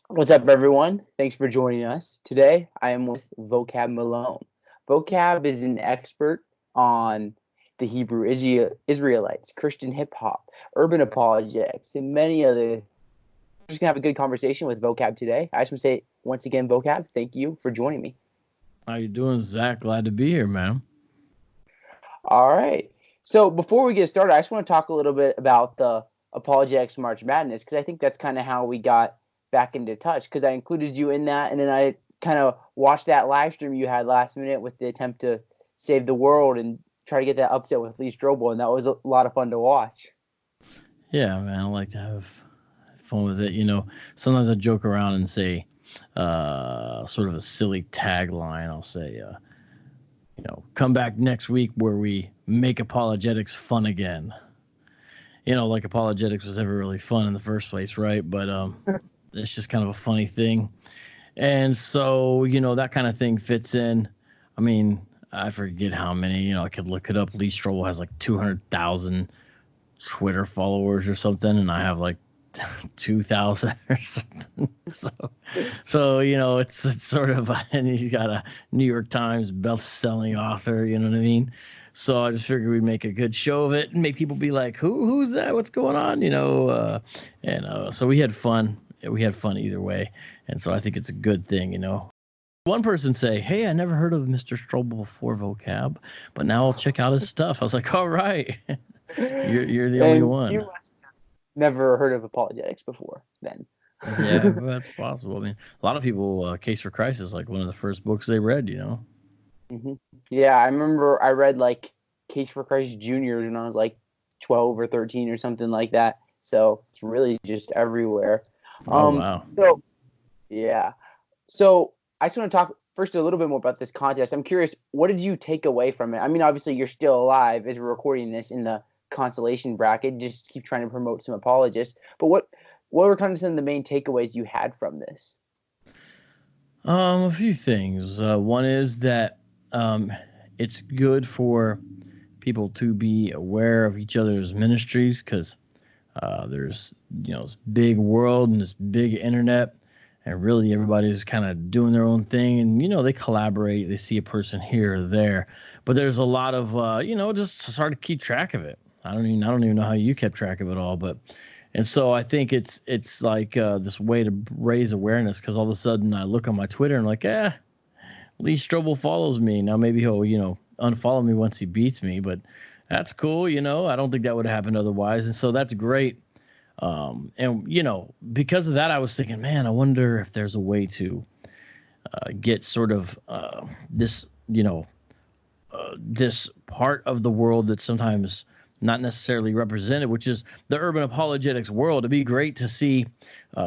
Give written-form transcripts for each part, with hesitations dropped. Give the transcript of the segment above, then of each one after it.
What's up, everyone? Thanks for joining us. Today, I am with Vocab Malone. Vocab is an expert on the Hebrew Israelites, Christian hip hop, urban apologetics, and many other. We're just gonna have a good conversation with Vocab today. I just want to say once again, Vocab, thank you for joining me. How you doing, Zach? Glad to be here, man. All right. So before we get started, I just want to talk a little bit about the Apologetics March Madness because I think that's kind of how we got back into touch because I included you in that, and then I kind of watched that live stream you had last minute with the attempt to save the world and try to get that upset with Lee Strobel, and that was a lot of fun to watch. Yeah, man. I like to have fun with it. Sometimes I joke around and say, sort of a silly tagline. I'll say, come back next week where we make apologetics fun again. Like apologetics was never really fun in the first place, right? But it's just kind of a funny thing. And so, that kind of thing fits in. I mean, I forget how many, I could look it up. Lee Strobel has like 200,000 Twitter followers or something, and I have like 2,000 or something. So it's sort of, and he's got a New York Times best-selling author. You know what I mean? So I just figured we'd make a good show of it and make people be like, who's that? What's going on? So we had fun. We had fun either way, and so I think it's a good thing. One person say, "Hey, I never heard of Mr. Strobel before Vocab, but now I'll check out his stuff." I was like, "All right, you're the only one." You must have never heard of apologetics before, then. Yeah, that's possible. I mean, a lot of people, Case for Christ is like one of the first books they read. Mm-hmm. Yeah, I remember I read like Case for Christ Jr. when I was like 12 or 13 or something like that. So it's really just everywhere. Oh, wow. So yeah. So I just want to talk first a little bit more about this contest. I'm curious, what did you take away from it? I mean, obviously you're still alive as we're recording this in the consolation bracket. Just keep trying to promote some apologists. But what were kind of some of the main takeaways you had from this? A few things. One is that it's good for people to be aware of each other's ministries because there's this big world and this big internet, and really everybody's kind of doing their own thing, and they collaborate. They see a person here or there, but there's a lot of just it's hard to keep track of it. I don't even know how you kept track of it all, and so I think it's like this way to raise awareness because all of a sudden I look on my Twitter and I'm like, Lee Strobel follows me. Now maybe he'll unfollow me once he beats me, but that's cool. I don't think that would have happened otherwise. And so that's great. And because of that, I was thinking, man, I wonder if there's a way to get sort of this part of the world that's sometimes not necessarily represented, which is the urban apologetics world. It'd be great to see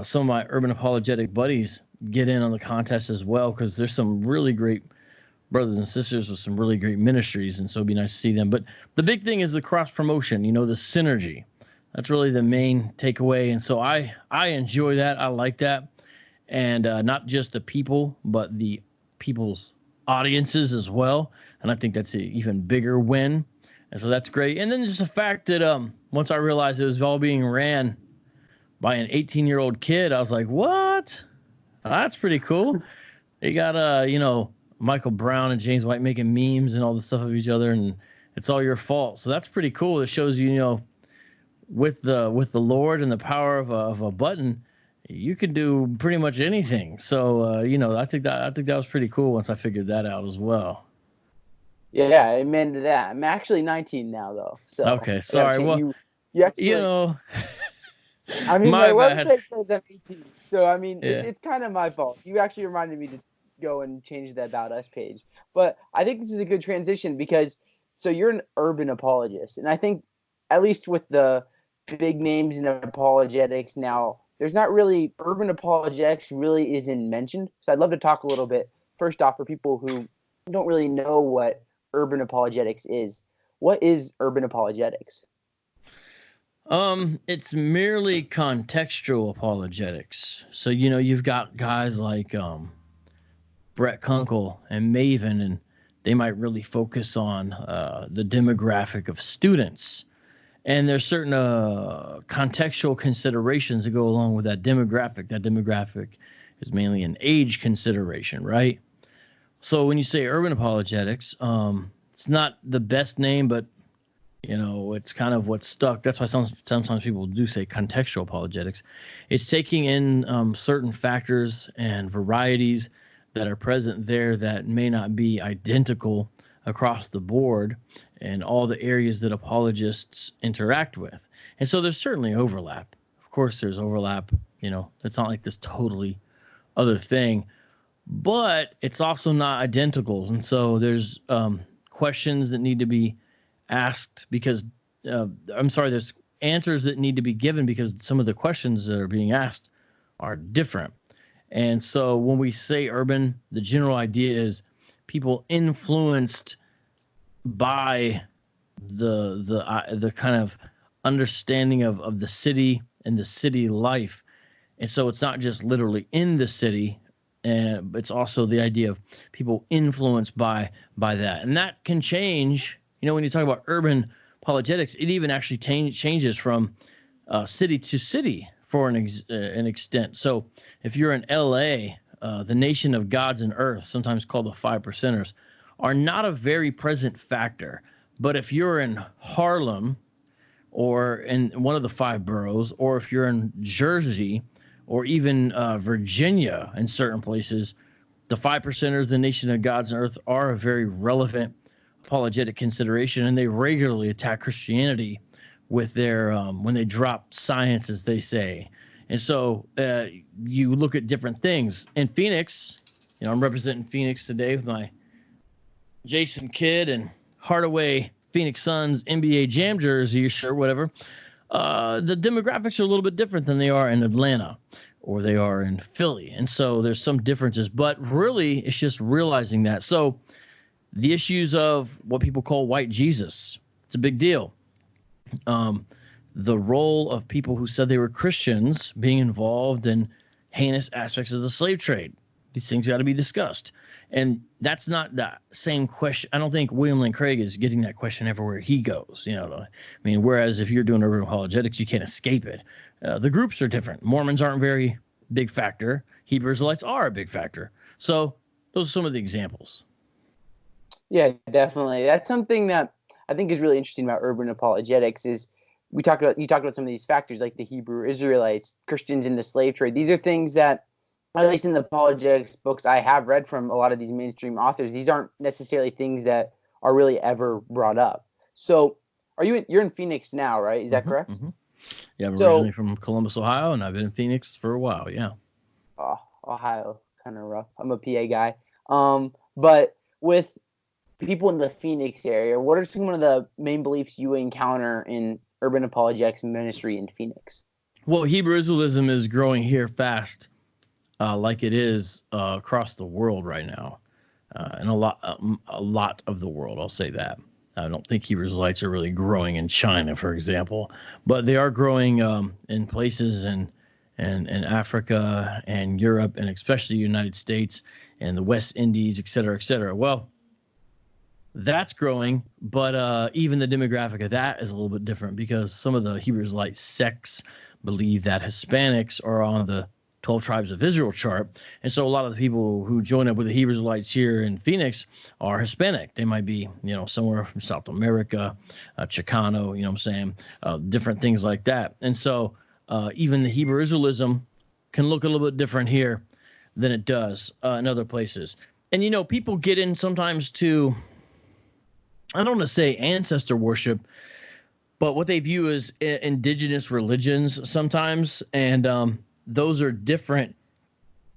some of my urban apologetic buddies get in on the contest as well, because there's some really great brothers and sisters with some really great ministries, and so it'd be nice to see them. But the big thing is the cross promotion, the synergy. That's really the main takeaway, and so I enjoy that. I like that, and not just the people, but the people's audiences as well. And I think that's an even bigger win, and so that's great. And then just the fact that once I realized it was all being ran by an 18-year-old kid, I was like, what? That's pretty cool. They got Michael Brown and James White making memes and all this stuff of each other, and it's all your fault. So that's pretty cool. It shows with the Lord and the power of a button, you can do pretty much anything. So I think that was pretty cool once I figured that out as well. Yeah, amen to that. I'm actually 19 now, though. So okay, sorry. Well, you actually, I mean, my website says I'm 18, so I mean, yeah. It's kind of my fault. You actually reminded me to go and change the About Us page. But I think this is a good transition because, so you're an urban apologist, and I think at least with the big names in apologetics now, there's not really, urban apologetics really isn't mentioned. So I'd love to talk a little bit, first off, for people who don't really know what urban apologetics is. What is urban apologetics? It's merely contextual apologetics. So, you've got guys like Brett Kunkel and Maven, and they might really focus on the demographic of students. And there's certain contextual considerations that go along with that demographic. That demographic is mainly an age consideration, right? So when you say urban apologetics, it's not the best name, but it's kind of what's stuck. That's why sometimes people do say contextual apologetics. It's taking in certain factors and varieties that are present there that may not be identical across the board in all the areas that apologists interact with. And so there's certainly overlap. Of course, there's overlap. It's not like this totally other thing, but it's also not identicals. And so there's questions that need to be asked because there's answers that need to be given because some of the questions that are being asked are different. And so when we say urban, the general idea is people influenced by the kind of understanding of the city and the city life. And so it's not just literally in the city, and it's also the idea of people influenced by that. And that can change. When you talk about urban apologetics, it even actually changes from city to city for an extent. So if you're in LA, the nation of gods and earth, sometimes called the 5%ers, are not a very present factor. But if you're in Harlem or in one of the 5 boroughs, or if you're in Jersey or even Virginia in certain places, the 5%ers, the nation of gods and earth, are a very relevant apologetic consideration, and they regularly attack Christianity with their when they drop science, as they say. And so you look at different things. In Phoenix, I'm representing Phoenix today with my Jason Kidd and Hardaway Phoenix Suns NBA Jam jersey, or whatever. The demographics are a little bit different than they are in Atlanta or they are in Philly. And so there's some differences, but really it's just realizing that. So the issues of what people call white Jesus, it's a big deal. The role of people who said they were Christians being involved in heinous aspects of the slave trade. These things got to be discussed. And that's not the same question. I don't think William Lane Craig is getting that question everywhere he goes. Whereas if you're doing urban apologetics, you can't escape it. The groups are different. Mormons aren't a very big factor. Hebrew Israelites are a big factor. So those are some of the examples. Yeah, definitely. That's something that I think is really interesting about urban apologetics is you talked about some of these factors like the Hebrew Israelites, Christians in the slave trade. These are things that, at least in the apologetics books I have read from a lot of these mainstream authors, these aren't necessarily things that are really ever brought up. So you're in Phoenix now, right? Is that correct? Mm-hmm. Yeah, I'm originally from Columbus, Ohio, and I've been in Phoenix for a while, yeah. Oh, Ohio, kind of rough. I'm a PA guy. But with people in the Phoenix area, what are some of the main beliefs you encounter in urban apologetics ministry in Phoenix? Well, Hebrew Israelism is growing here fast. Like it is across the world right now, and a lot of the world. I'll say that. I don't think Hebrew Israelites are really growing in China, for example, but they are growing in places in Africa and Europe, and especially the United States and the West Indies, et cetera, et cetera. Well, that's growing, but even the demographic of that is a little bit different because some of the Hebrew Israelite sects believe that Hispanics are on the 12 tribes of Israel chart. And so a lot of the people who join up with the Hebrew Israelites here in Phoenix are Hispanic. They might be, somewhere from South America, Chicano, different things like that. And so even the Hebrew Israelism can look a little bit different here than it does in other places. And, people get in sometimes to, I don't want to say ancestor worship, but what they view as indigenous religions sometimes. And those are different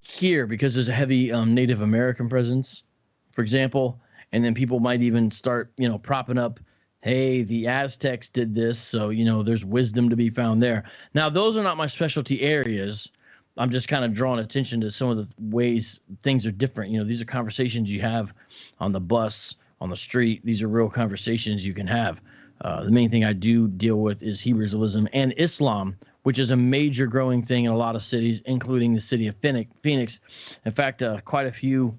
here because there's a heavy Native American presence, for example. And then people might even start, propping up, hey, the Aztecs did this, so, there's wisdom to be found there. Now, those are not my specialty areas. I'm just kind of drawing attention to some of the ways things are different. These are conversations you have on the bus, on the street. These are real conversations you can have. The main thing I do deal with is Hebrew Israelism and Islam, which is a major growing thing in a lot of cities, including the city of Phoenix. In fact, quite a few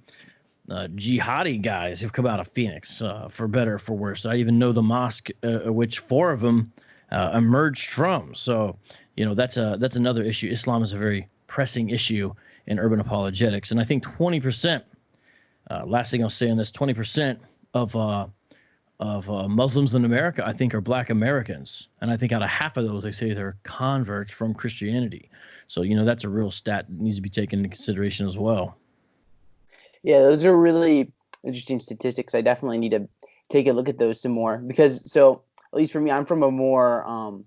jihadi guys have come out of Phoenix, for better or for worse. I even know the mosque, which 4 of them emerged from. So, that's another issue. Islam is a very pressing issue in urban apologetics. And I think 20%, last thing I'll say on this, 20% of Muslims in America, I think, are Black Americans. And I think out of half of those, they say they're converts from Christianity. So, that's a real stat that needs to be taken into consideration as well. Yeah, those are really interesting statistics. I definitely need to take a look at those some more because, so at least for me, I'm from a more,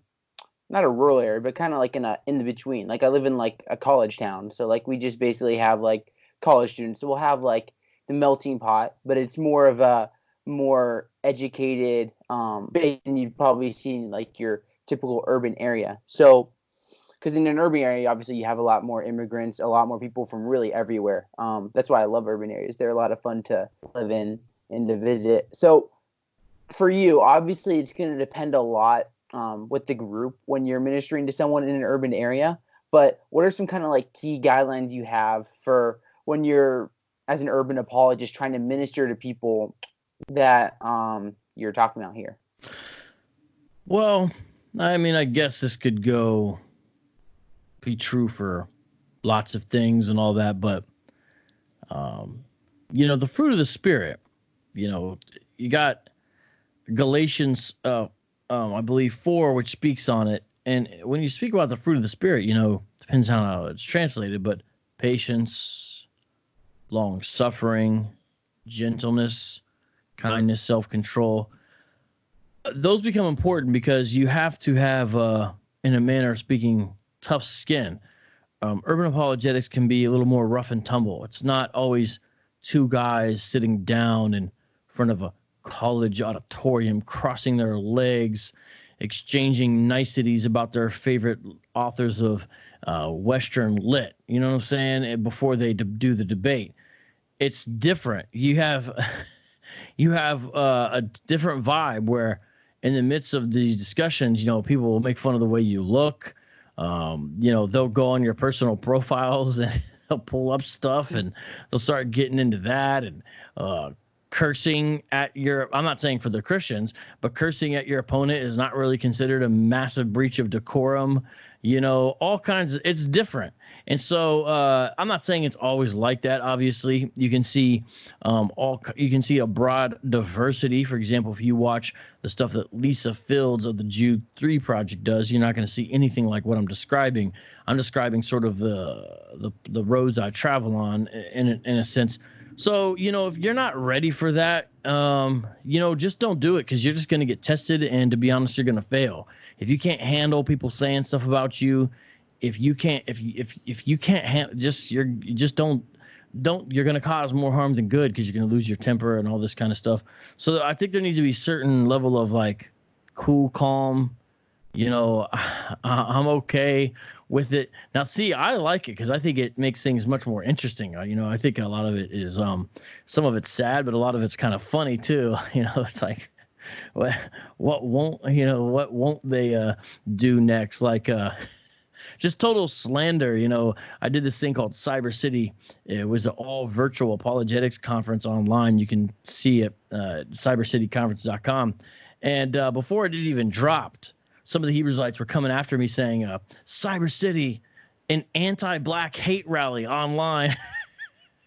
not a rural area, but kind of like in the between. Like I live in like a college town. So like we just basically have like college students. So we'll have like the melting pot, but it's more of a more educated base than you'd probably see in like your typical urban area. So because in an urban area, obviously you have a lot more immigrants, a lot more people from really everywhere. That's why I love urban areas. They're a lot of fun to live in and to visit. So for you, obviously it's going to depend a lot with the group when you're ministering to someone in an urban area. But what are some kind of like key guidelines you have for when you're, as an urban apologist, trying to minister to people that you're talking about here? Well, I mean, I guess this could be true for lots of things and all that, but the fruit of the Spirit, you got Galatians I believe 4, which speaks on it. And when you speak about the fruit of the Spirit, depends on how it's translated, but patience, long suffering, gentleness, kindness, self-control, those become important because you have to have, in a manner of speaking, tough skin. Urban apologetics can be a little more rough and tumble. It's not always two guys sitting down in front of a college auditorium, crossing their legs, exchanging niceties about their favorite authors of Western lit. You know what I'm saying? Before they do the debate, it's different. You have a different vibe where, in the midst of these discussions, people will make fun of the way you look. They'll go on your personal profiles and they'll pull up stuff and they'll start getting into that and cursing at I'm not saying for the Christians, but cursing at your opponent is not really considered a massive breach of decorum. All kinds it's different. And so I'm not saying it's always like that. Obviously, you can see a broad diversity. For example, if you watch the stuff that Lisa Fields of the Jude 3 Project does, you're not going to see anything like what I'm describing. I'm describing sort of the roads I travel on in a sense. So, if you're not ready for that, just don't do it because you're just going to get tested. And to be honest, you're going to fail. If you can't handle people saying stuff about you, you're going to cause more harm than good because you're going to lose your temper and all this kind of stuff. So I think there needs to be a certain level of like cool, calm, I'm okay with it. Now, see, I like it because I think it makes things much more interesting. I think a lot of it is some of it's sad, but a lot of it's kind of funny too. It's like what won't they do next? Like just total slander. I did this thing called Cyber City. It was an all virtual apologetics conference online. You can see it cybercityconference.com. And before it even dropped, some of the Hebrew Israelites were coming after me saying, Cyber City, an anti-black hate rally online.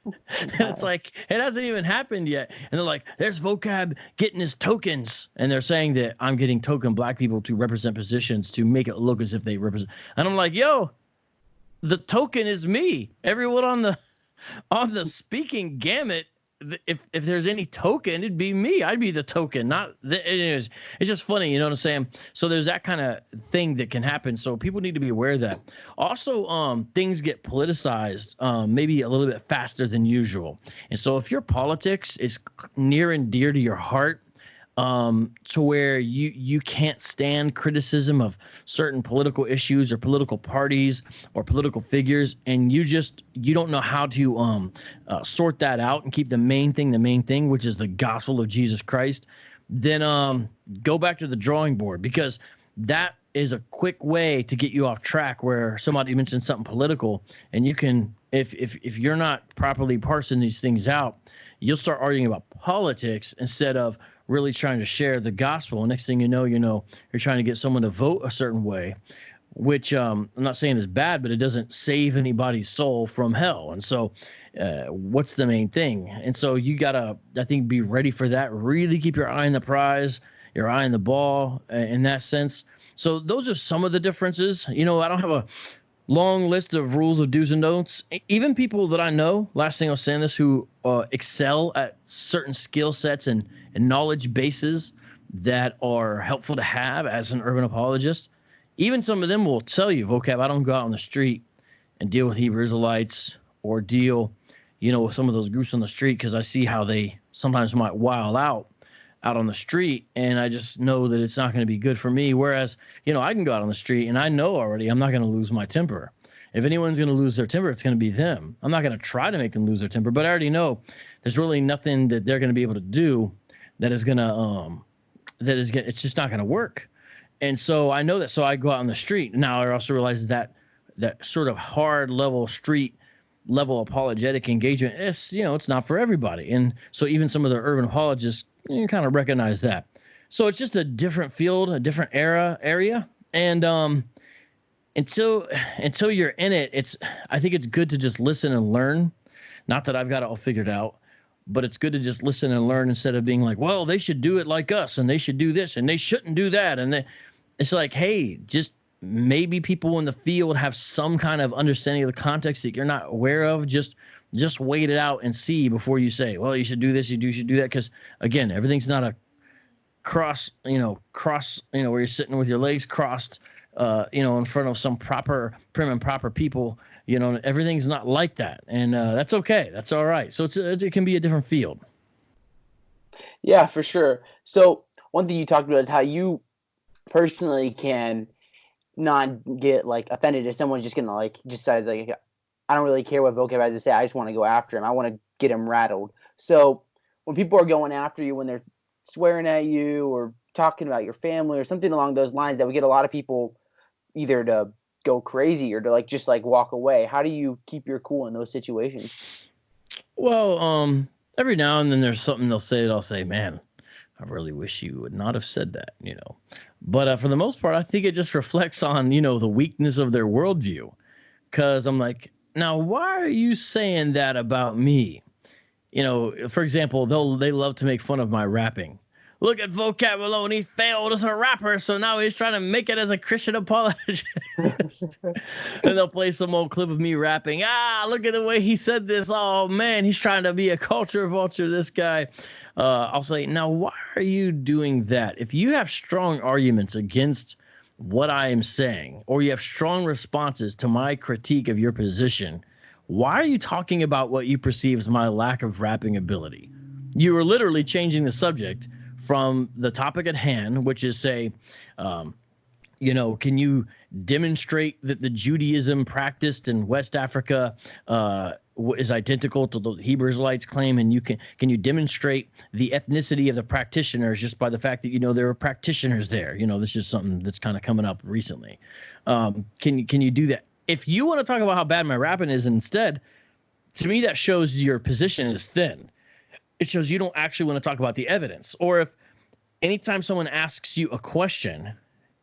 And it's like, it hasn't even happened yet. And they're like, there's Vocab getting his tokens. And they're saying that I'm getting token black people to represent positions to make it look as if they represent. And I'm like, yo, the token is me. Everyone on the speaking gamut, if there's any token, it'd be me. I'd be the token, anyways. It's just funny, you know what I'm saying? So there's that kind of thing that can happen. So people need to be aware of that. Also, things get politicized maybe a little bit faster than usual. And so if your politics is near and dear to your heart, to where you can't stand criticism of certain political issues or political parties or political figures, and you don't know how to sort that out and keep the main thing, which is the gospel of Jesus Christ, then go back to the drawing board, because that is a quick way to get you off track where somebody mentions something political, and you can, if you're not properly parsing these things out, you'll start arguing about politics instead of really trying to share the gospel. And next thing you know, you're trying to get someone to vote a certain way, which I'm not saying is bad, but it doesn't save anybody's soul from hell. And so what's the main thing? And so you got to, I think, be ready for that. Really keep your eye on the prize, your eye on the ball in that sense. So those are some of the differences. I don't have a long list of rules of do's and don'ts. Even people that I know, last thing I'll say on this, who excel at certain skill sets and knowledge bases that are helpful to have as an urban apologist, even some of them will tell you, Vocab, I don't go out on the street and deal with Hebrew Israelites or deal, with some of those groups on the street, because I see how they sometimes might wild out on the street, and I just know that it's not going to be good for me. Whereas, I can go out on the street and I know already I'm not going to lose my temper. If anyone's going to lose their temper, it's going to be them. I'm not going to try to make them lose their temper, but I already know there's really nothing that they're going to be able to do that is going to, it's just not going to work. And so I know that, so I go out on the street. Now I also realize that sort of hard level street level apologetic engagement, it's not for everybody. And so even some of the urban apologists, you kind of recognize that. So it's just a different field, a different area. And until you're in it, I think it's good to just listen and learn. Not that I've got it all figured out, but it's good to just listen and learn instead of being like, well, they should do it like us and they should do this and they shouldn't do that. And it's like, hey, just maybe people in the field have some kind of understanding of the context that you're not aware of. Just wait it out and see before you say, well, you should do this, you should do that. Because again, everything's not a cross, where you're sitting with your legs crossed, in front of some proper, prim and proper people. Everything's not like that. And that's okay. That's all right. So it can be a different field. Yeah, for sure. So one thing you talked about is how you personally can not get offended if someone's just gonna decides I don't really care what Vocab has to say. I just want to go after him. I want to get him rattled. So when people are going after you, when they're swearing at you or talking about your family or something along those lines, that we get a lot of people either to go crazy or to just walk away. How do you keep your cool in those situations? Well, every now and then there's something they'll say that I'll say, man, I really wish you would not have said that, But for the most part, I think it just reflects on, the weakness of their worldview. Because I'm like, now, why are you saying that about me? For example, they love to make fun of my rapping. Look at Vocab Malone. He failed as a rapper, so now he's trying to make it as a Christian apologist. And they'll play some old clip of me rapping. Look at the way he said this. Oh, man, he's trying to be a culture vulture, this guy. I'll say, now, why are you doing that? If you have strong arguments against what I am saying, or you have strong responses to my critique of your position, why are you talking about what you perceive as my lack of rapping ability? You are literally changing the subject from the topic at hand, which is say, can you demonstrate that the Judaism practiced in West Africa is identical to the Hebrew Israelites claim, and can you demonstrate the ethnicity of the practitioners just by the fact that there are practitioners there? This is something that's kind of coming up recently. Can you do that? If you want to talk about how bad my rapping is instead, to me that shows your position is thin. It shows you don't actually want to talk about the evidence. Or if anytime someone asks you a question,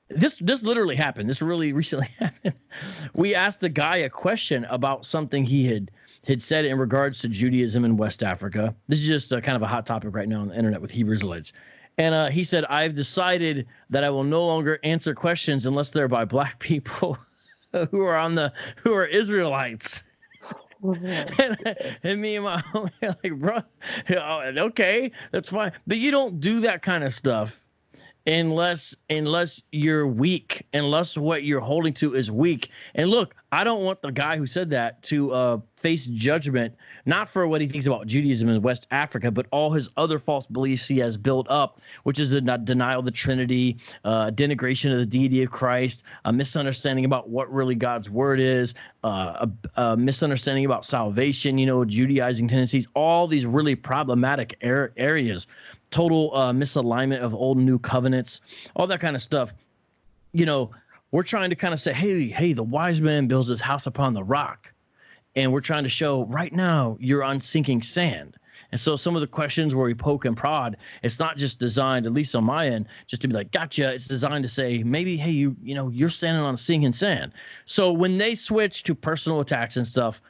this literally happened. This really recently happened. We asked the guy a question about something he had said in regards to Judaism in West Africa. This is just kind of a hot topic right now on the internet with Hebrew Israelites. And he said, I've decided that I will no longer answer questions unless they're by black people who are Israelites. and me and my homie are like, bro, okay, that's fine. But you don't do that kind of stuff unless you're weak, unless what you're holding to is weak. And look, I don't want the guy who said that to face judgment, not for what he thinks about Judaism in West Africa, but all his other false beliefs he has built up, which is the denial of the Trinity, denigration of the deity of Christ, a misunderstanding about what really God's word is, a misunderstanding about salvation, Judaizing tendencies, all these really problematic areas, total misalignment of old and new covenants, all that kind of stuff. We're trying to kind of say, hey, the wise man builds his house upon the rock. And we're trying to show right now you're on sinking sand. And so some of the questions where we poke and prod, it's not just designed, at least on my end, just to be like, gotcha. It's designed to say, maybe, hey, you're standing on sinking sand. So when they switch to personal attacks and stuff,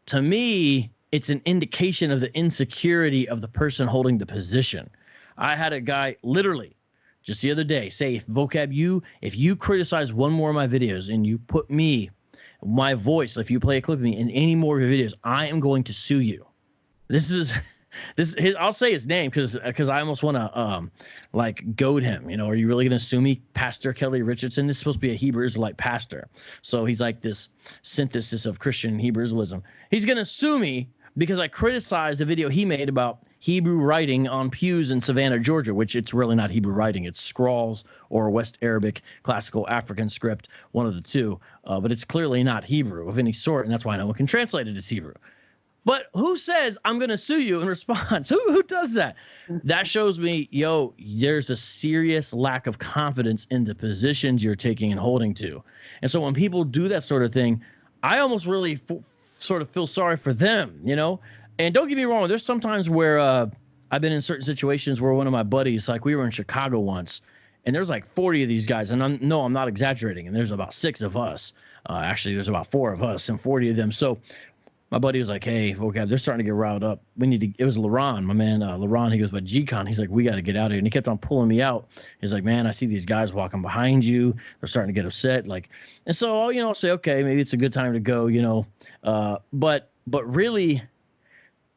to me, it's an indication of the insecurity of the person holding the position. I had a guy literally just the other day say, if you criticize one more of my videos and you put my voice, if you play a clip of me in any more of your videos, I am going to sue you. I'll say his name because I almost want to like goad him. Are you really going to sue me, Pastor Kelly Richardson? This is supposed to be a Hebrew Israelite pastor. So he's like this synthesis of Christian Hebrew Israelism. He's going to sue me because I criticized a video he made about Hebrew writing on pews in Savannah, Georgia, which it's really not Hebrew writing. It's scrawls or West Arabic, classical African script, one of the two. But it's clearly not Hebrew of any sort, and that's why no one can translate it as Hebrew. But who says I'm going to sue you in response? Who does that? That shows me, there's a serious lack of confidence in the positions you're taking and holding to. And so when people do that sort of thing, I almost really sort of feel sorry for them, And don't get me wrong, there's sometimes where I've been in certain situations where one of my buddies, like we were in Chicago once, and there's like 40 of these guys, and I'm not exaggerating, and there's about 6 of us. Actually, there's about 4 of us and 40 of them. So my buddy was like, hey, Vocab, they're starting to get riled up. It was LaRon, my man, LaRon. He goes, but G-Con, he's like, we got to get out of here. And he kept on pulling me out. He's like, man, I see these guys walking behind you. They're starting to get upset. And so, I'll say, okay, maybe it's a good time to go, But really,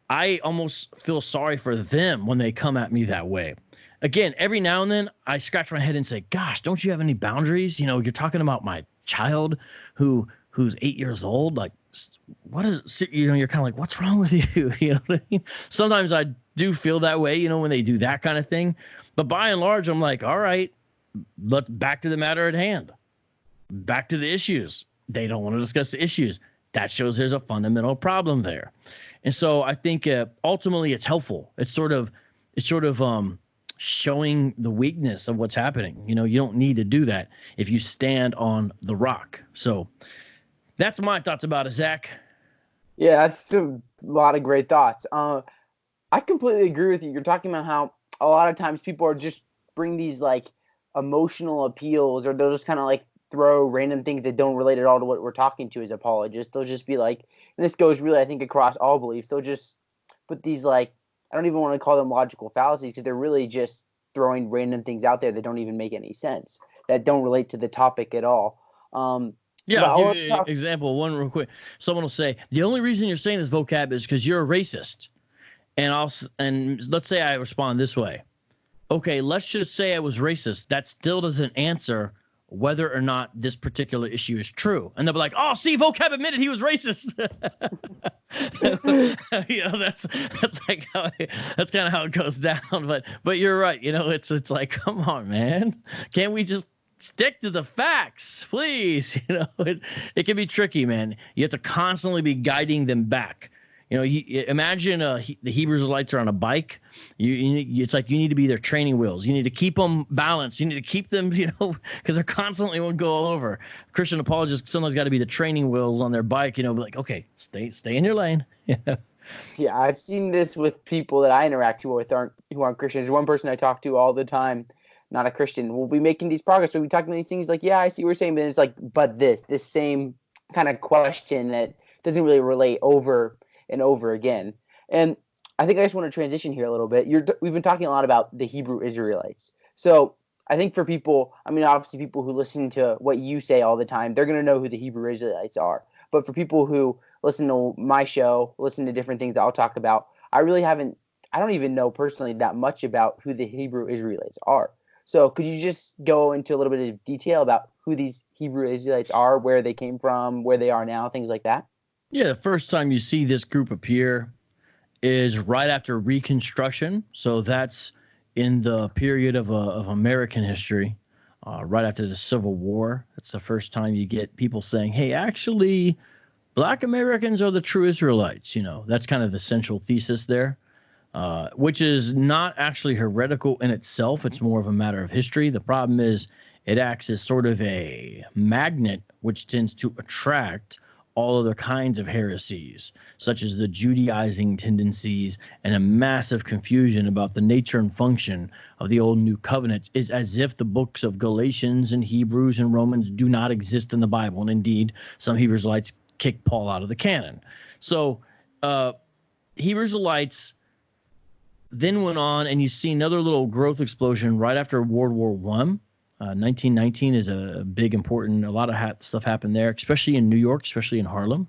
I almost feel sorry for them when they come at me that way. Again, every now and then I scratch my head and say, gosh, don't you have any boundaries? You're talking about my child who's 8 years old. Like, what is, you're kind of like, what's wrong with you? You know what I mean? Sometimes I do feel that way, when they do that kind of thing. But by and large, I'm like, all right, let's back to the matter at hand. Back to the issues. They don't want to discuss the issues. That shows there's a fundamental problem there. And so I think ultimately it's helpful. It's sort of showing the weakness of what's happening. You don't need to do that if you stand on the rock. So that's my thoughts about it, Zach. Yeah, that's a lot of great thoughts. I completely agree with you. You're talking about how a lot of times people are just bring these like emotional appeals, or they'll just kind of like throw random things that don't relate at all to what we're talking to as apologists. They'll just be like, and this goes really, I think, across all beliefs. They'll just put these like, I don't even want to call them logical fallacies, because they're really just throwing random things out there that don't even make any sense, that don't relate to the topip at all. Yeah, I'll give you an example, one real quick. Someone will say, the only reason you're saying this, Vocab, is because you're a racist. And let's say I respond this way. Okay, let's just say I was racist. That still doesn't answer whether or not this particular issue is true. And they'll be like, oh, see, Vocab admitted he was racist. That's like that's kind of how it goes down. But you're right. It's like, come on, man. Can't we just stick to the facts, please? It can be tricky, man. You have to constantly be guiding them back. Imagine the Hebrew Israelites are on a bike. It's like you need to be their training wheels. You need to keep them balanced. You need to keep them, because they're constantly won't go all over. Christian apologists sometimes got to be the training wheels on their bike. Be like, okay, stay in your lane. Yeah, I've seen this with people that I interact with who aren't Christians. One person I talk to all the time, not a Christian, will be making these progress. We'll be talking about these things like, yeah, I see what you're saying, but it's like, but this same kind of question that doesn't really relate over and over again. And I think I just want to transition here a little bit. We've been talking a lot about the Hebrew Israelites. So I think for people, obviously people who listen to what you say all the time, they're going to know who the Hebrew Israelites are. But for people who listen to my show, listen to different things that I'll talk about, I don't even know personally that much about who the Hebrew Israelites are. So could you just go into a little bit of detail about who these Hebrew Israelites are, where they came from, where they are now, things like that? Yeah, the first time you see this group appear is right after Reconstruction. So that's in the period of American history, right after the Civil War. That's the first time you get people saying, hey, actually, Black Americans are the true Israelites. That's kind of the central thesis there, which is not actually heretical in itself. It's more of a matter of history. The problem is it acts as sort of a magnet, which tends to attract all other kinds of heresies, such as the Judaizing tendencies and a massive confusion about the nature and function of the old and new covenants, is as if the books of Galatians and Hebrews and Romans do not exist in the Bible. And indeed, some Hebrew Israelites kick Paul out of the canon. So Hebrew Israelites then went on, and you see another little growth explosion right after World War I. 1919 is a big, important, a lot of stuff happened there, especially in New York, especially in Harlem.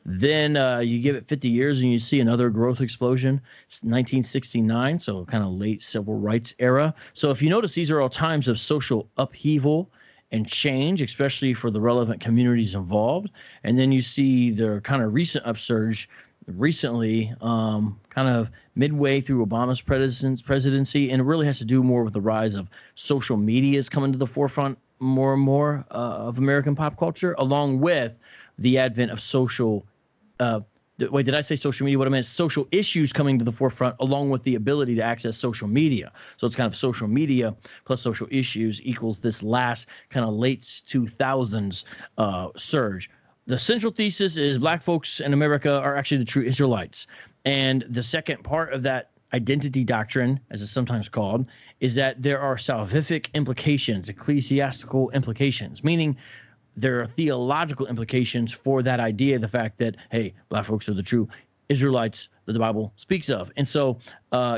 Then you give it 50 years and you see another growth explosion. It's 1969, so kind of late civil rights era. So if you notice, these are all times of social upheaval and change, especially for the relevant communities involved. And then you see the kind of recent upsurge recently, kind of midway through Obama's presidency, and it really has to do more with the rise of social medias coming to the forefront more and more of American pop culture, along with the advent of social wait, did I say social media? What I meant is social issues coming to the forefront, along with the ability to access social media. So it's kind of social media plus social issues equals this last kind of late 2000s surge. The central thesis is black folks in America are actually the true Israelites. And the second part of that identity doctrine, as it's sometimes called, is that there are salvific implications, ecclesiastical implications, meaning there are theological implications for that idea, the fact that, hey, black folks are the true Israelites that the Bible speaks of. And so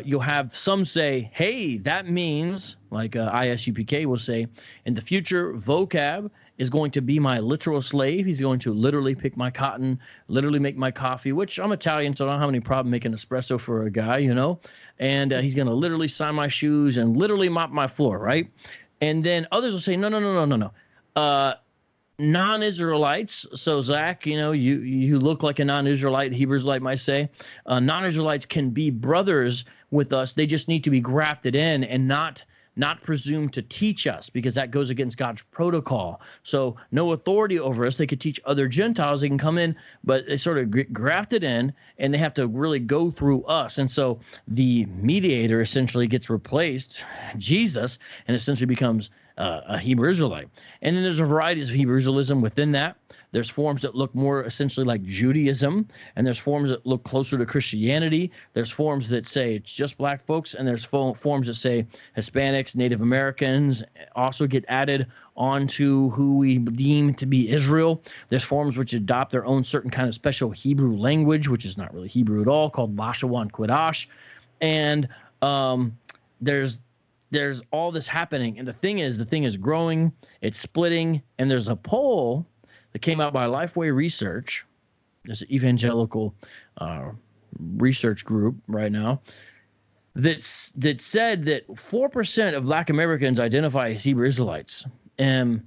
you'll have some say, hey, that means, like ISUPK will say, in the future, Vocab is going to be my literal slave. He's going to literally pick my cotton, literally make my coffee, which I'm Italian, so I don't have any problem making espresso for a guy, you know, and he's going to literally sign my shoes and literally mop my floor, right? And then others will say, no. Non-Israelites, so Zach, you know, you look like a non-Israelite, Hebrew Israelite might say. Non-Israelites can be brothers with us. They just need to be grafted in and not presume to teach us, because that goes against God's protocol. So no authority over us. They could teach other Gentiles. They can come in, but they sort of get grafted in, and they have to really go through us. And so the mediator essentially gets replaced, Jesus, and essentially becomes a Hebrew Israelite. And then there's a variety of Hebrew Israelism within that. There's forms that look more essentially like Judaism, and there's forms that look closer to Christianity. There's forms that say it's just black folks, and there's forms that say Hispanics, Native Americans also get added onto who we deem to be Israel. There's forms which adopt their own certain kind of special Hebrew language, which is not really Hebrew at all, called Lashawan Kodash. And there's all this happening, and the thing is growing, it's splitting, and there's a poll that came out by Lifeway Research. There's an evangelical research group right now that said that 4% of black Americans identify as Hebrew Israelites. And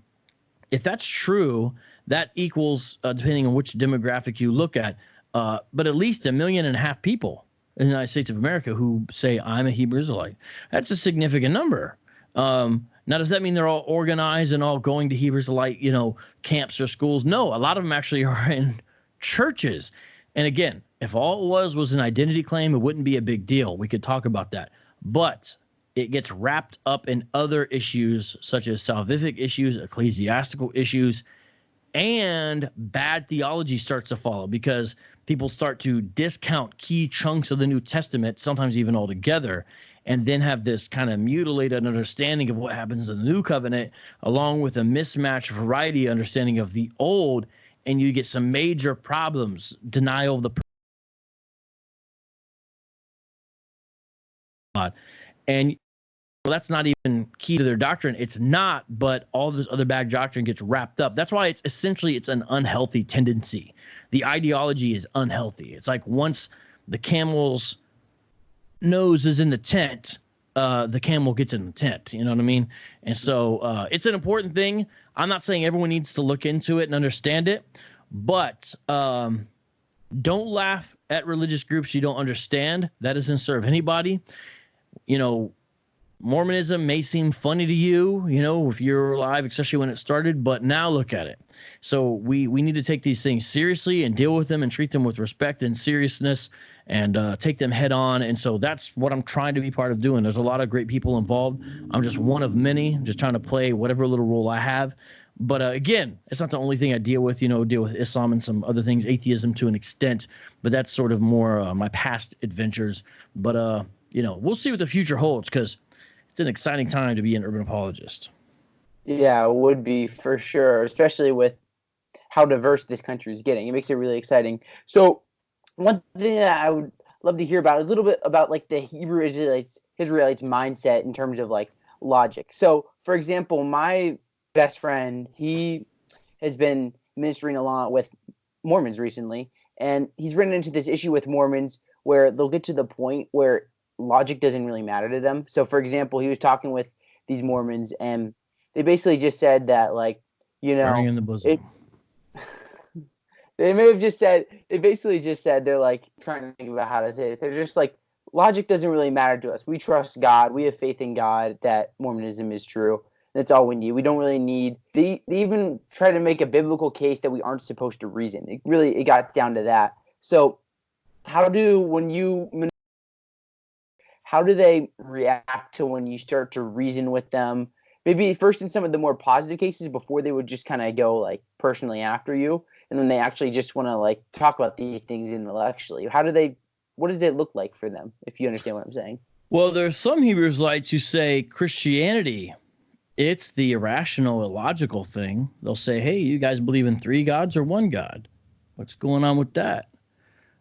if that's true, that equals, depending on which demographic you look at, but at least 1.5 million people in the United States of America who say, I'm a Hebrew Israelite. That's a significant number. Now, does that mean they're all organized and all going to Hebrew Israelite, you know, camps or schools? No, a lot of them actually are in churches. And again, if all it was an identity claim, it wouldn't be a big deal. We could talk about that. But it gets wrapped up in other issues, such as salvific issues, ecclesiastical issues, and bad theology starts to follow, because people start to discount key chunks of the New Testament, sometimes even altogether, and then have this kind of mutilated understanding of what happens in the New Covenant, along with a mismatched variety understanding of the Old, and you get some major problems, denial of the God. And well, that's not even key to their doctrine. It's not, but all this other bad doctrine gets wrapped up. That's why it's an unhealthy tendency. The ideology is unhealthy. It's like once the camel's nose is in the tent, the camel gets in the tent. You know what I mean? And so it's an important thing. I'm not saying everyone needs to look into it and understand it, but don't laugh at religious groups you don't understand. That doesn't serve anybody. You know, Mormonism may seem funny to you, you know, if you're alive, especially when it started, but now look at it. So we need to take these things seriously and deal with them and treat them with respect and seriousness and take them head on. And so that's what I'm trying to be part of doing. There's a lot of great people involved. I'm just one of many. I'm just trying to play whatever little role I have. But again, it's not the only thing I deal with. Deal with Islam and some other things, atheism to an extent. But that's sort of more my past adventures. But we'll see what the future holds, because it's an exciting time to be an urban apologist. Yeah, it would be for sure, especially with how diverse this country is getting. It makes it really exciting. So one thing that I would love to hear about is a little bit about like the Hebrew Israelites mindset in terms of like logic. So, for example, my best friend, he has been ministering a lot with Mormons recently, and he's run into this issue with Mormons where they'll get to the point where logic doesn't really matter to them. So, for example, he was talking with these Mormons, and they basically just said that, like, burning in the bosom. They may have just said, they basically just said, they're like trying to think about how to say it. They're just like, logic doesn't really matter to us. We trust God. We have faith in God that Mormonism is true. That's all we need. We don't really need, they even try to make a biblical case that we aren't supposed to reason. It got down to that. So how do they react to when you start to reason with them? Maybe first in some of the more positive cases before they would just kind of go like personally after you, and then they actually just want to like talk about these things intellectually. What does it look like for them, if you understand what I'm saying? Well, there's some Hebrew Israelites who say Christianity, it's the irrational, illogical thing. They'll say, hey, you guys believe in 3 gods or 1 God? What's going on with that?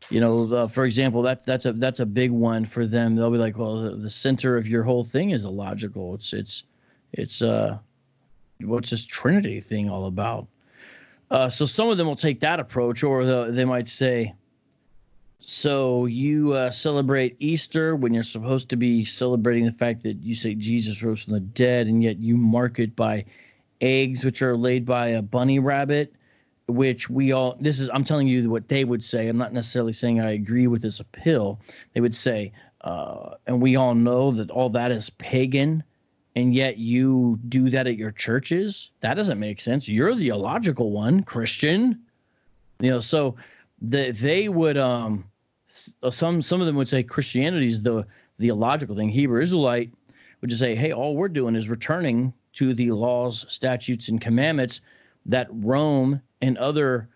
For example, that's a big one for them. They'll be like, well, the center of your whole thing is illogical. It's what's this Trinity thing all about? So some of them will take that approach, or they might say, so you celebrate Easter when you're supposed to be celebrating the fact that you say Jesus rose from the dead, and yet you mark it by eggs which are laid by a bunny rabbit, which I'm telling you what they would say. I'm not necessarily saying I agree with this appeal. They would say, and we all know that all that is pagan, and yet you do that at your churches? That doesn't make sense. You're the illogical one, Christian. So they would some of them would say Christianity is the illogical thing. Hebrew Israelite would just say, hey, all we're doing is returning to the laws, statutes, and commandments that Rome and other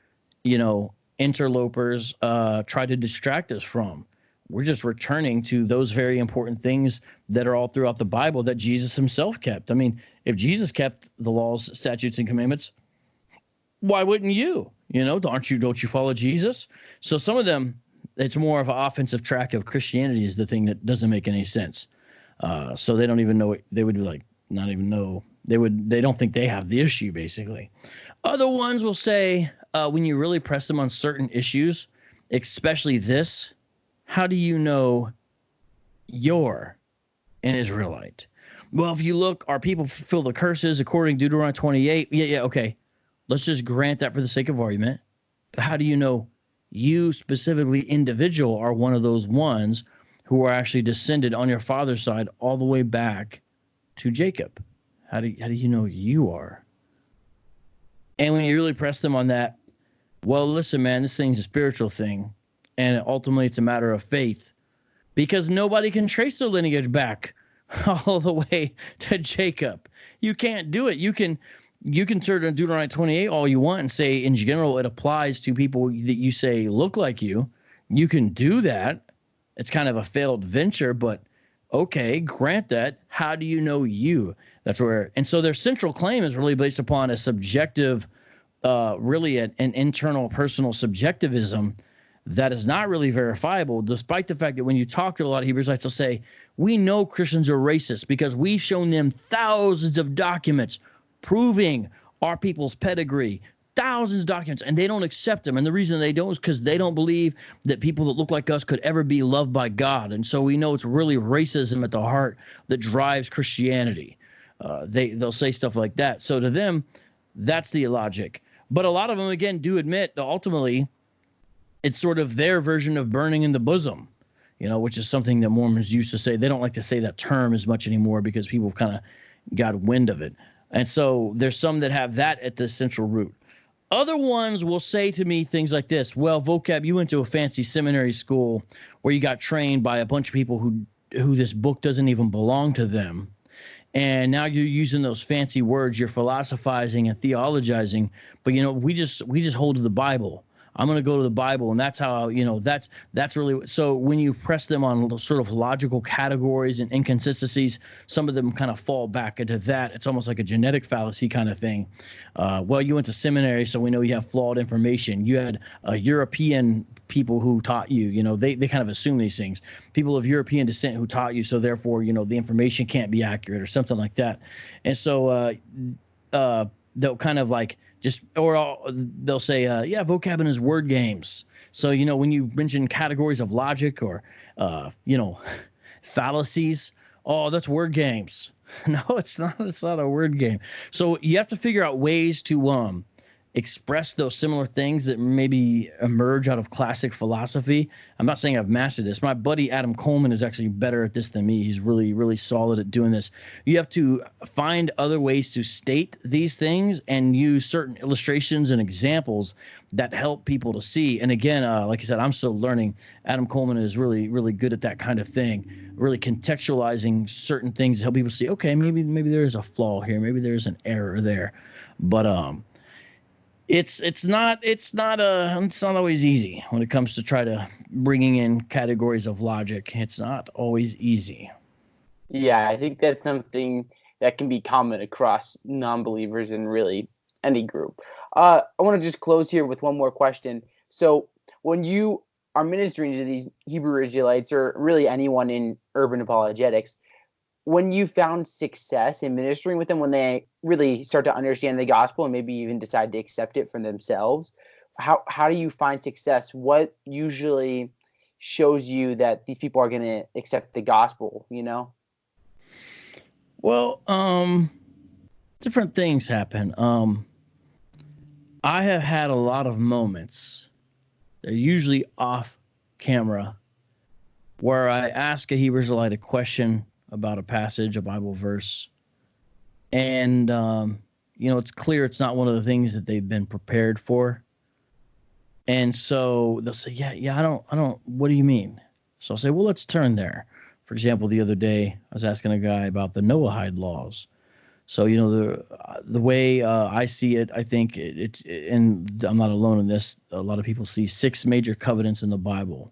interlopers try to distract us from. We're just returning to those very important things that are all throughout the Bible that Jesus himself kept. I mean, if Jesus kept the laws, statutes, and commandments, why wouldn't you? Don't you follow Jesus? So some of them, it's more of an offensive track of Christianity is the thing that doesn't make any sense. So they don't even know. They would be like, not even know. They don't think they have the issue, basically. Other ones will say, when you really press them on certain issues, especially this, how do you know you're an Israelite? Well, if you look, our people fulfill the curses according to Deuteronomy 28. Yeah, okay. Let's just grant that for the sake of argument. But how do you know you specifically, individual, are one of those ones who are actually descended on your father's side all the way back to Jacob? How do you know you are? And when you really press them on that, well, listen, man, this thing's a spiritual thing. And ultimately, it's a matter of faith, because nobody can trace their lineage back all the way to Jacob. You can't do it. You can turn to Deuteronomy 28 all you want and say, in general, it applies to people that you say look like you. You can do that. It's kind of a failed venture, but okay, grant that. How do you know you? That's where, and so their central claim is really based upon a subjective, really an internal personal subjectivism that is not really verifiable, despite the fact that when you talk to a lot of Hebrew Israelites, they'll say, we know Christians are racist because we've shown them thousands of documents proving our people's pedigree, thousands of documents, and they don't accept them. And the reason they don't is because they don't believe that people that look like us could ever be loved by God. And so we know it's really racism at the heart that drives Christianity. They'll say stuff like that. So to them, that's the logic. But a lot of them, again, do admit that ultimately it's sort of their version of burning in the bosom, which is something that Mormons used to say. They don't like to say that term as much anymore because people kind of got wind of it. And so there's some that have that at the central root. Other ones will say to me things like this. Well, Vocab, you went to a fancy seminary school where you got trained by a bunch of people who this book doesn't even belong to them. And now you're using those fancy words, you're philosophizing and theologizing, but we just hold to the Bible. I'm going to go to the Bible, and that's how, that's really, so when you press them on sort of logical categories and inconsistencies, some of them kind of fall back into that. It's almost like a genetic fallacy kind of thing. Well, you went to seminary, so we know you have flawed information. You had European people who taught you, they kind of assume these things. People of European descent who taught you, so therefore, the information can't be accurate or something like that. And so they'll kind of like, they'll say, vocab and is word games. So, when you mention categories of logic or, fallacies, oh, that's word games. No, it's not. It's not a word game. So you have to figure out ways to express those similar things that maybe emerge out of classic philosophy. I'm not saying I've mastered this. My buddy Adam Coleman is actually better at this than me. He's really, really solid at doing this. You have to find other ways to state these things and use certain illustrations and examples that help people to see. And again, like I said, I'm still learning. Adam Coleman is really, really good at that kind of thing, really contextualizing certain things to help people see, okay, maybe there's a flaw here. Maybe there's an error there. But it's not always easy when it comes to try to bringing in categories of logic. It's not always easy. Yeah, I think that's something that can be common across non-believers in really any group. I want to just close here with one more question. So when you are ministering to these Hebrew Israelites or really anyone in urban apologetics, when you found success in ministering with them, when they really start to understand the gospel and maybe even decide to accept it for themselves, how do you find success? What usually shows you that these people are going to accept the gospel, Well, different things happen. I have had a lot of moments, they're usually off camera, where I ask a Hebrew Israelite a question about a passage, a Bible verse, and it's clear it's not one of the things that they've been prepared for, and so they'll say, I don't, what do you mean? So I'll say, well, let's turn there. For example, the other day I was asking a guy about the Noahide laws. So the way I see it, I think and I'm not alone in this. A lot of people see 6 major covenants in the Bible.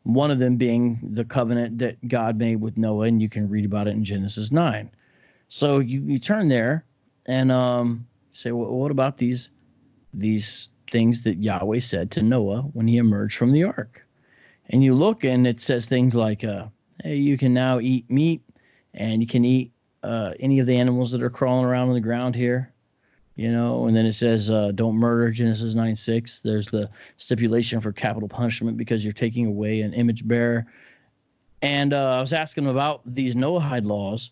One of them being the covenant that God made with Noah, and you can read about it in Genesis 9. So you turn there and say, well, what about these things that Yahweh said to Noah when he emerged from the ark? And you look, and it says things like, hey, you can now eat meat, and you can eat any of the animals that are crawling around on the ground here. And then it says, don't murder, Genesis 9:6. There's the stipulation for capital punishment because you're taking away an image bearer. And I was asking him about these Noahide laws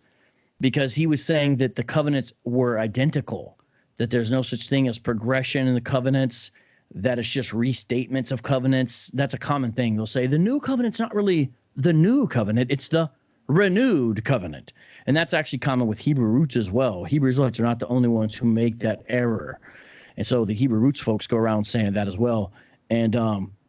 because he was saying that the covenants were identical, that there's no such thing as progression in the covenants, that it's just restatements of covenants. That's a common thing. They'll say the new covenant's not really the new covenant, it's the renewed covenant. And that's actually common with Hebrew roots as well. Hebrew Israelites are not the only ones who make that error. And so the Hebrew roots folks go around saying that as well. And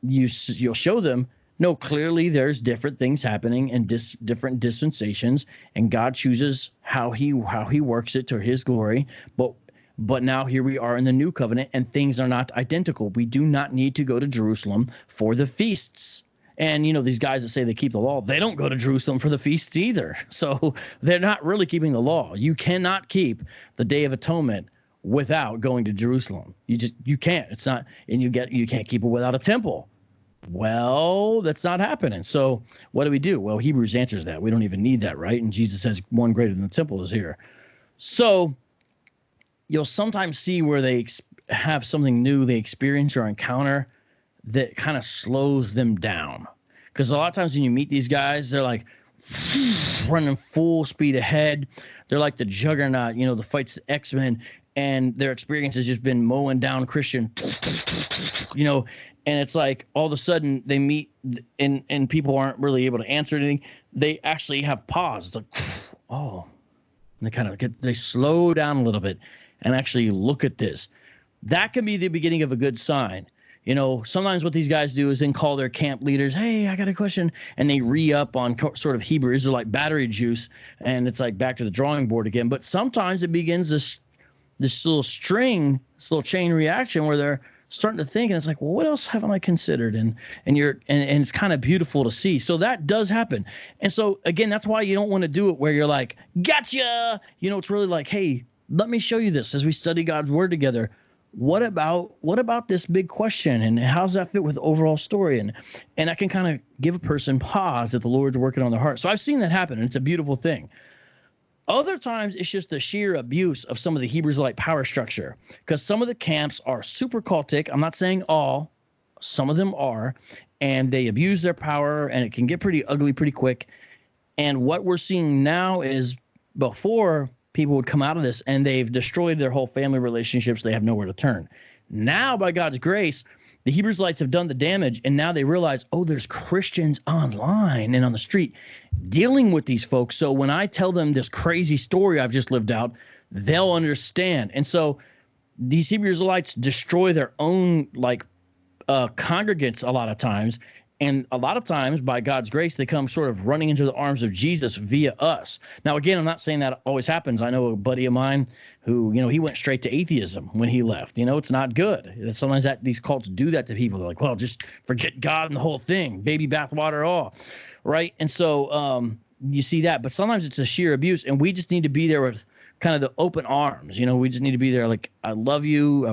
you'll show them, no, clearly there's different things happening in different dispensations, and God chooses how he works it to his glory. But now here we are in the new covenant, and things are not identical. We do not need to go to Jerusalem for the feasts. And, these guys that say they keep the law, they don't go to Jerusalem for the feasts either. So they're not really keeping the law. You cannot keep the Day of Atonement without going to Jerusalem. You can't. It's not, and you can't keep it without a temple. Well, that's not happening. So what do we do? Well, Hebrews answers that. We don't even need that, right? And Jesus says one greater than the temple is here. So you'll sometimes see where they have something new they experience or encounter that kind of slows them down. Because a lot of times when you meet these guys, they're like running full speed ahead. They're like the juggernaut, the fights the X-Men, and their experience has just been mowing down Christian, and it's like all of a sudden they meet and people aren't really able to answer anything. They actually have pause. It's like, oh, and they slow down a little bit and actually look at this. That can be the beginning of a good sign. sometimes what these guys do is then call their camp leaders, hey, I got a question, and they re-up on sort of Hebrew Israelite battery juice, and it's like back to the drawing board again. But sometimes it begins this little string, this little chain reaction where they're starting to think, and it's like, well, what else haven't I considered? And it's kind of beautiful to see. So that does happen. And so again, that's why you don't want to do it where you're like, gotcha. It's really like, hey, let me show you this as we study God's word together. What about this big question, and how does that fit with the overall story? And I can kind of give a person pause that the Lord's working on their heart. So I've seen that happen, and it's a beautiful thing. Other times, it's just the sheer abuse of some of the Hebrew Israelite power structure, because some of the camps are super cultic. I'm not saying all. Some of them are, and they abuse their power, and it can get pretty ugly pretty quick. And what we're seeing now is before people would come out of this and they've destroyed their whole family relationships, they have nowhere to turn. Now, by God's grace, the Hebrew Israelites have done the damage, and now they realize, oh, there's Christians online and on the street dealing with these folks. So when I tell them this crazy story I've just lived out, they'll understand. And so these Hebrew Israelites destroy their own congregants a lot of times. And a lot of times, by God's grace, they come sort of running into the arms of Jesus via us. Now, again, I'm not saying that always happens. I know a buddy of mine who, he went straight to atheism when he left. It's not good. Sometimes these cults do that to people. They're like, well, just forget God and the whole thing, baby bathwater all, right? And so you see that. But sometimes it's a sheer abuse, and we just need to be there with kind of the open arms. We just need to be there like, I love you.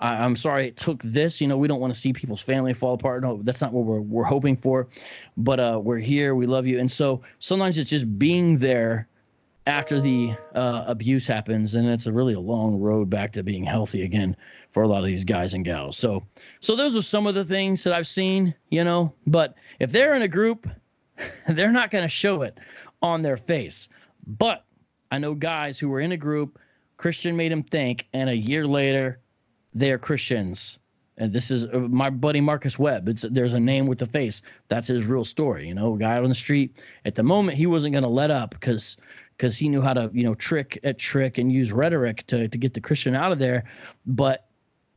I'm sorry it took this. We don't want to see people's family fall apart. No, that's not what we're hoping for. But we're here. We love you. And so sometimes it's just being there after the abuse happens, and it's really a long road back to being healthy again for a lot of these guys and gals. So those are some of the things that I've seen, But if they're in a group, they're not going to show it on their face. But I know guys who were in a group, Christian made them think, and a year later, they're Christians. And this is my buddy Marcus Webb. There's a name with the face. That's his real story. A guy out on the street. At the moment, he wasn't going to let up because he knew how to, trick and use rhetoric to get the Christian out of there. But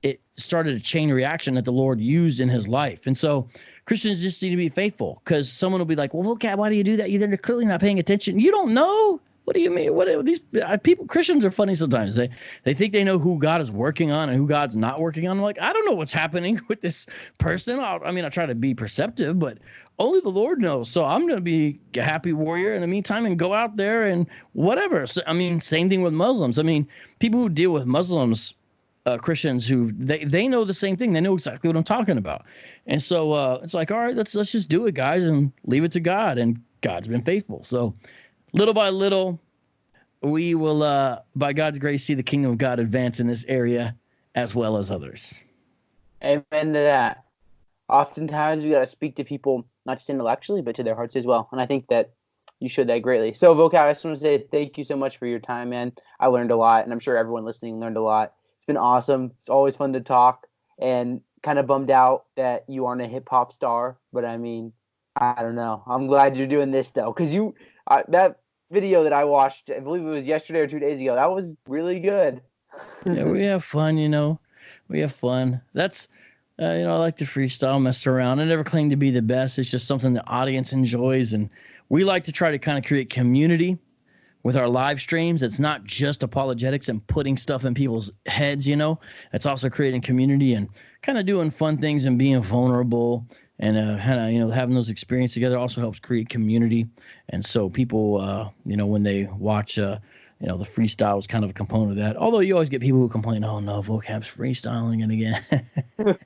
it started a chain reaction that the Lord used in his life. And so Christians just need to be faithful, because someone will be like, well, Vocab, why do you do that? They're clearly not paying attention. You don't know. What do you mean? What these people? Christians are funny sometimes. They think they know who God is working on and who God's not working on. I'm like, I don't know what's happening with this person. I try to be perceptive, but only the Lord knows. So I'm going to be a happy warrior in the meantime and go out there and whatever. So, same thing with Muslims. People who deal with Muslims, Christians, who they know the same thing. They know exactly what I'm talking about. And so it's like, all right, let's just do it, guys, and leave it to God. And God's been faithful. So little by little, we will, by God's grace, see the kingdom of God advance in this area as well as others. Amen to that. Oftentimes, we got to speak to people, not just intellectually, but to their hearts as well. And I think that you showed that greatly. So, Vocab, I just want to say thank you so much for your time, man. I learned a lot, and I'm sure everyone listening learned a lot. It's been awesome. It's always fun to talk, and kind of bummed out that you aren't a hip-hop star. But, I don't know. I'm glad you're doing this, though, because that video that I watched, I believe it was yesterday or 2 days ago, that was really good. Yeah, we have fun, we have fun. That's I like to freestyle, mess around. I never claim to be the best. It's just something the audience enjoys, and we like to try to kind of create community with our live streams. It's not just apologetics and putting stuff in people's heads. It's also creating community and kind of doing fun things and being vulnerable. And having those experiences together also helps create community. And so people, when they watch, the freestyle is kind of a component of that. Although you always get people who complain, oh, no, Vocab's freestyling it again.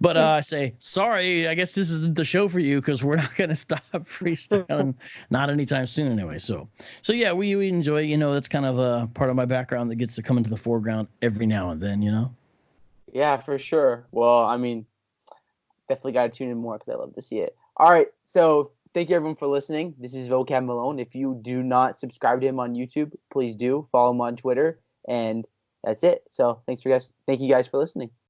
But I say, sorry, I guess this isn't the show for you, because we're not going to stop freestyling, not anytime soon anyway. So yeah, we enjoy, that's kind of a part of my background that gets to come into the foreground every now and then, Yeah, for sure. Well, definitely got to tune in more, because I love to see it. All right. So thank you, everyone, for listening. This is Vocab Malone. If you do not subscribe to him on YouTube, please do. Follow him on Twitter. And that's it. So thank you guys for listening.